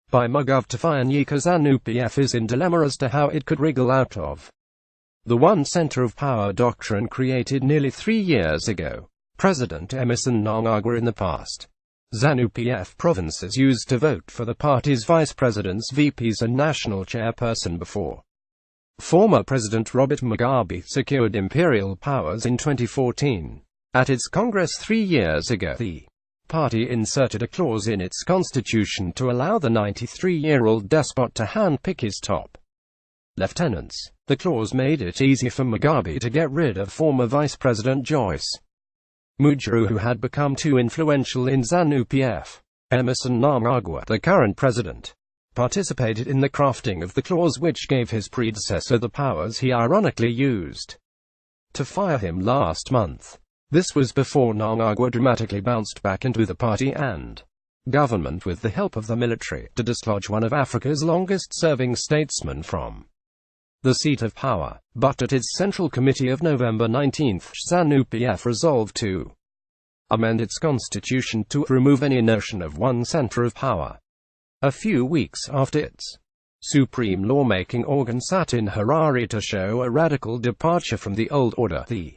by MGov Tafanyika ZANU-PF is in dilemma as to how it could wriggle out of the one center of power doctrine created nearly 3 years ago. President Emerson Mnangagwa. In the past, ZANU-PF provinces used to vote for the party's vice presidents, VPs and national chairperson before former President Robert Mugabe secured imperial powers in 2014. At its Congress 3 years ago, the party inserted a clause in its constitution to allow the 93-year-old despot to handpick his top lieutenants. The clause made it easy for Mugabe to get rid of former Vice President Joyce Mujuru, who had become too influential in ZANU-PF. Emerson Mnangagwa, the current president, participated in the crafting of the clause which gave his predecessor the powers he ironically used to fire him last month. This was before Mnangagwa dramatically bounced back into the party and government with the help of the military to dislodge one of Africa's longest-serving statesmen from the seat of power. But at its Central Committee of November 19, ZANU-PF resolved to amend its constitution to remove any notion of one center of power. A few weeks after its supreme lawmaking organ sat in Harare to show a radical departure from the old order, the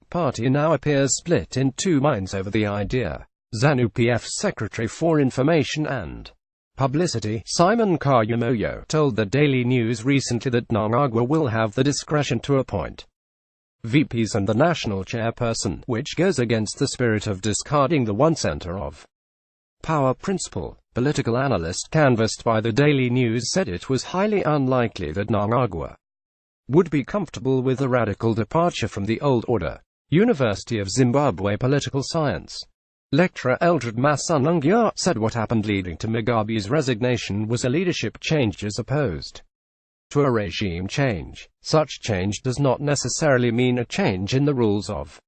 party now appears split in two minds over the idea. ZANU-PF Secretary for Information and Publicity, Simon Kayamoyo, told the Daily News recently that Mnangagwa will have the discretion to appoint VPs and the national chairperson, which goes against the spirit of discarding the one center of power principle. Political analyst canvassed by the Daily News said it was highly unlikely that Mnangagwa would be comfortable with a radical departure from the old order. University of Zimbabwe political science lecturer Eldred Masanungia said what happened leading to Mugabe's resignation was a leadership change as opposed to a regime change. Such change does not necessarily mean a change in the rules of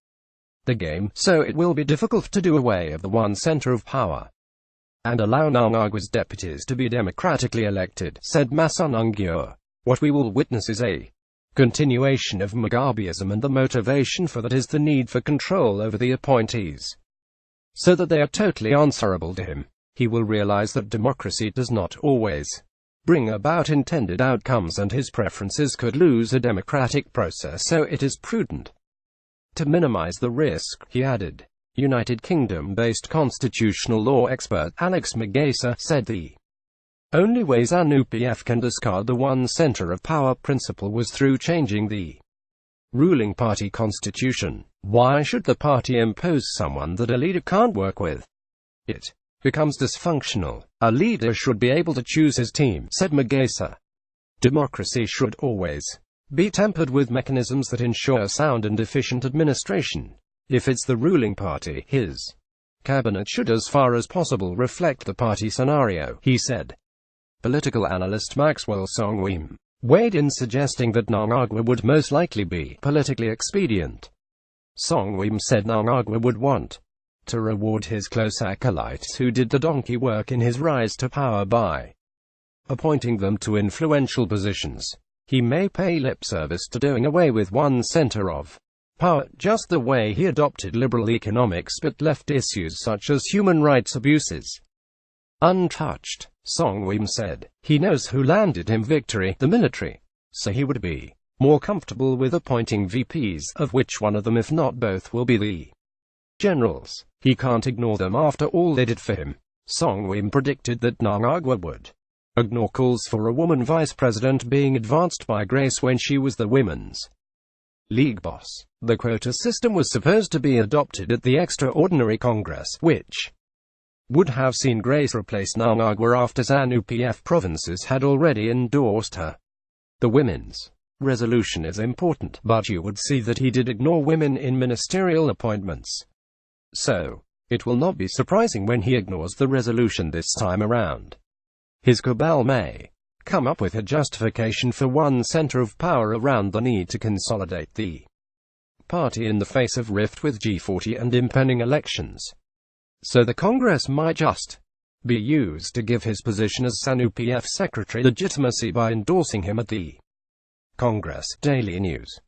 the game, so it will be difficult to do away with the one center of power and allow Mnangagwa's deputies to be democratically elected, said Masanungia. What we will witness is a continuation of Mugabeism, and the motivation for that is the need for control over the appointees, so that they are totally answerable to him. He will realize that democracy does not always bring about intended outcomes, and his preferences could lose a democratic process, so it is prudent to minimize the risk, he added. United Kingdom-based constitutional law expert Alex Magesa said the only way ZANU-PF can discard the one center of power principle was through changing the ruling party constitution. Why should the party impose someone that a leader can't work with? It becomes dysfunctional. A leader should be able to choose his team, said Magesa. Democracy should always be tempered with mechanisms that ensure sound and efficient administration. If it's the ruling party, his cabinet should as far as possible reflect the party scenario, he said. Political analyst Maxwell Songwim weighed in, suggesting that Mnangagwa would most likely be politically expedient. Songwim said Mnangagwa would want to reward his close acolytes who did the donkey work in his rise to power by appointing them to influential positions. He may pay lip service to doing away with one center of power, just the way he adopted liberal economics but left issues such as human rights abuses untouched. Songwim said, he knows who landed him victory, the military, so he would be more comfortable with appointing VPs, of which one of them if not both will be the generals. He can't ignore them after all they did for him. Songwim predicted that Mnangagwa would ignore calls for a woman vice president being advanced by Grace when she was the women's league boss. The quota system was supposed to be adopted at the Extraordinary Congress, which would have seen Grace replace Mnangagwa after ZANU-PF provinces had already endorsed her. The women's resolution is important, but you would see that he did ignore women in ministerial appointments. So, it will not be surprising when he ignores the resolution this time around. His cabal may come up with a justification for one center of power around the need to consolidate the party in the face of rift with G40 and impending elections. So the Congress might just be used to give his position as ZANU-PF secretary legitimacy by endorsing him at the Congress. Daily News.